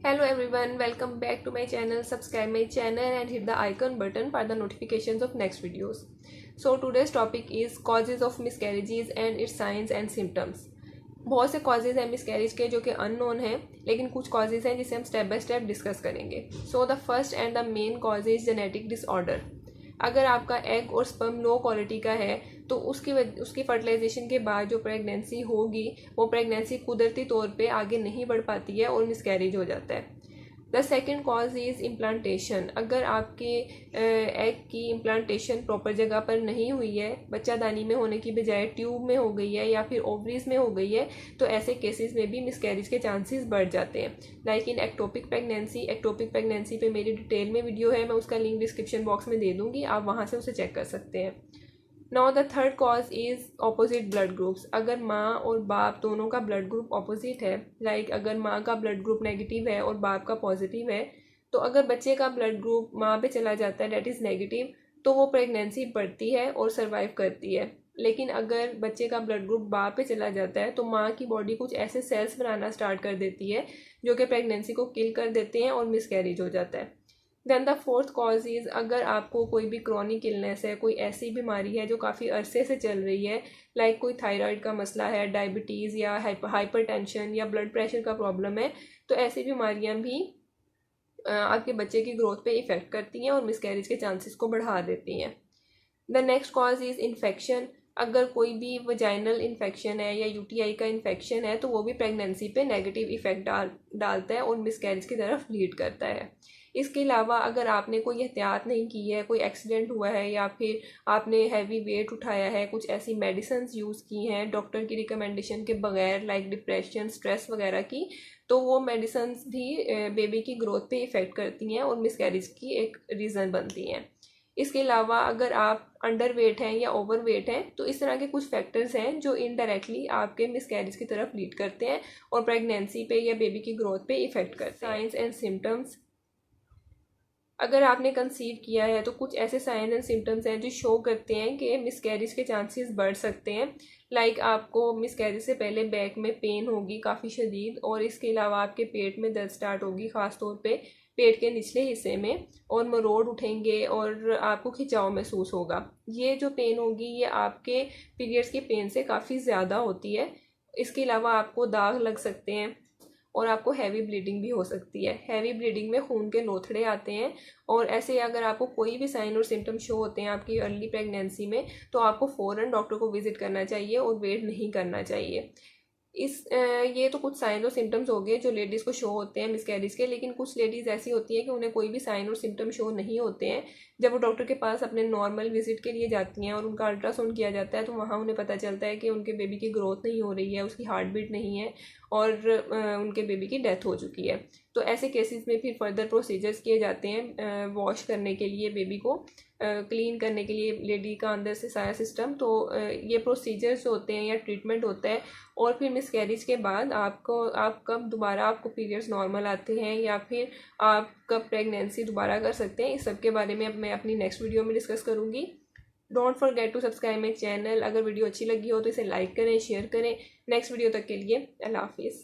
Hello everyone, welcome back to my channel. Subscribe my channel and hit the icon button for the notifications of next videos. So today's topic is causes of miscarriages and its signs and symptoms. बहुत से causes हैं miscarriage के जो कि unknown हैं, लेकिन कुछ causes हैं जिसे हम स्टेप बाय स्टेप डिस्कस करेंगे. So the first and the main cause is genetic disorder. अगर आपका एग और स्पर्म लो क्वालिटी का है तो उसकी फर्टिलाइजेशन के बाद जो प्रेगनेंसी होगी वो प्रेगनेंसी कुदरती तौर पे आगे नहीं बढ़ पाती है और मिसकैरेज हो जाता है. The second cause is implantation. अगर आपके एग की इम्प्लांटेशन प्रॉपर जगह पर नहीं हुई है, बच्चादानी में होने की बजाय ट्यूब में हो गई है या फिर ओवरीज में हो गई है, तो ऐसे केसेस में भी मिसकैरेज के चांसेस बढ़ जाते हैं. लाइक इन एक्टोपिक प्रेगनेंसी पे मेरी डिटेल में वीडियो है, मैं उसका लिंक डिस्क्रिप्शन बॉक्स में दे दूँगी, आप वहाँ से उसे चेक कर सकते हैं. Now the third cause is opposite blood groups. अगर माँ और बाप दोनों का ब्लड ग्रुप ऑपोजिट है, लाइक अगर माँ का ब्लड ग्रुप नेगेटिव है और बाप का पॉजिटिव है, तो अगर बच्चे का ब्लड ग्रुप माँ पे चला जाता है डेट इज़ नेगेटिव, तो वो प्रेगनेंसी बढ़ती है और सर्वाइव करती है. लेकिन अगर बच्चे का ब्लड ग्रुप बाप पे चला जाता है तो माँ की बॉडी कुछ ऐसे सेल्स बनाना स्टार्ट कर देती है जो कि प्रेगनेंसी को किल कर देते हैं और मिसकैरेज हो जाता है. Then the fourth cause is अगर आपको कोई भी क्रॉनिक इलनेस है, कोई ऐसी बीमारी है जो काफ़ी अरसे से चल रही है, लाइक कोई थायराइड का मसला है, डायबिटीज़ या हाइपरटेंशन या ब्लड प्रेशर का प्रॉब्लम है, तो ऐसी बीमारियां भी आपके बच्चे की ग्रोथ पे इफ़ेक्ट करती हैं और मिसकैरेज के चांसेस को बढ़ा देती हैं. The next cause is infection. अगर कोई भी वजाइनल इन्फेक्शन है या यूटीआई का इन्फेक्शन है तो वो भी प्रेगनेंसी पे नेगेटिव इफेक्ट डालता है और मिसकैरेज की तरफ लीड करता है. इसके अलावा अगर आपने कोई एहतियात नहीं की है, कोई एक्सीडेंट हुआ है या फिर आपने हैवी वेट उठाया है, कुछ ऐसी मेडिसिन यूज़ की हैं डॉक्टर की रिकमेंडेशन के बगैर, लाइक डिप्रेशन, स्ट्रेस वगैरह की, तो वो मेडिसिन भी बेबी की ग्रोथ पे इफ़ेक्ट करती हैं और मिसकैरेज की एक रीज़न बनती हैं. इसके अलावा अगर आप अंडर वेट हैं या ओवर वेट हैं तो इस तरह के कुछ फैक्टर्स हैं जो इनडायरेक्टली आपके मिसकैरेज की तरफ लीड करते हैं और प्रेगनेंसी पे या बेबी की ग्रोथ पे इफ़ेक्ट करते हैं. Science and symptoms. अगर आपने कंसीव किया है तो कुछ ऐसे साइन एंड सिम्टम्स हैं जो शो करते हैं कि मिसकैरेज के चांसेस बढ़ सकते हैं. लाइक आपको मिसकैरेज से पहले बैक में पेन होगी काफ़ी शदीद, और इसके अलावा आपके पेट में दर्द स्टार्ट होगी, ख़ास तौर पे पेट के निचले हिस्से में, और मरोड़ उठेंगे और आपको खिंचाव महसूस होगा. ये जो पेन होगी ये आपके पीरियड्स के पेन से काफ़ी ज़्यादा होती है. इसके अलावा आपको दाग लग सकते हैं और आपको हैवी ब्लीडिंग भी हो सकती है. हैवी ब्लीडिंग में खून के लोथड़े आते हैं, और ऐसे अगर आपको कोई भी साइन और सिम्टम शो होते हैं आपकी अर्ली प्रेगनेंसी में तो आपको फ़ौरन डॉक्टर को विजिट करना चाहिए और वेट नहीं करना चाहिए. ये तो कुछ साइन और सिम्टम्स हो गए जो लेडीज़ को शो होते हैं मिसकैरेज के. लेकिन कुछ लेडीज़ ऐसी होती है कि उन्हें कोई भी साइन और सिम्टम शो नहीं होते हैं. जब वो डॉक्टर के पास अपने नॉर्मल विजिट के लिए जाती हैं और उनका अल्ट्रासाउंड किया जाता है तो वहाँ उन्हें पता चलता है कि उनके बेबी की ग्रोथ नहीं हो रही है, उसकी हार्ट बीट नहीं है और उनके बेबी की डेथ हो चुकी है. तो ऐसे केसेस में फिर फर्दर प्रोसीजर्स किए जाते हैं वॉश करने के लिए, बेबी को क्लीन करने के लिए लेडी का अंदर से सारा सिस्टम. तो ये प्रोसीजर्स होते हैं या ट्रीटमेंट होता है. और फिर मिसकैरेज के बाद आप कब दोबारा आपको पीरियड्स नॉर्मल आते हैं या फिर आप कब प्रेगनेंसी दोबारा कर सकते हैं, इस सब के बारे में अब मैं अपनी नेक्स्ट वीडियो में डिस्कस करूँगी. Don't forget to subscribe my channel. अगर वीडियो अच्छी लगी हो तो इसे लाइक करें, शेयर करें. नेक्स्ट वीडियो तक के लिए अल्लाह हाफिज़.